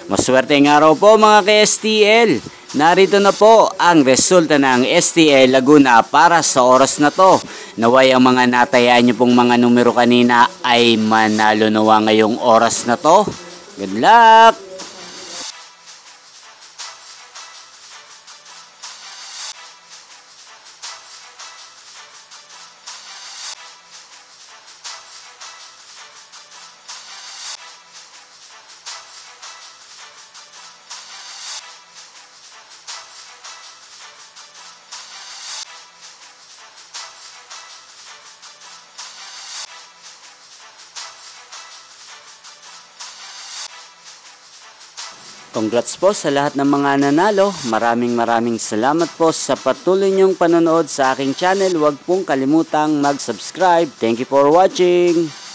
Maswerteng araw po mga ka-STL. Narito na po ang resulta ng STL Laguna para sa oras na to. Naway ang mga natayaan nyo pong mga numero kanina ay manalo nawa ngayong oras na to. Good luck! Congrats po sa lahat ng mga nanalo. Maraming salamat po sa patuloy niyong panonood sa aking channel. Huwag pong kalimutang mag-subscribe. Thank you for watching.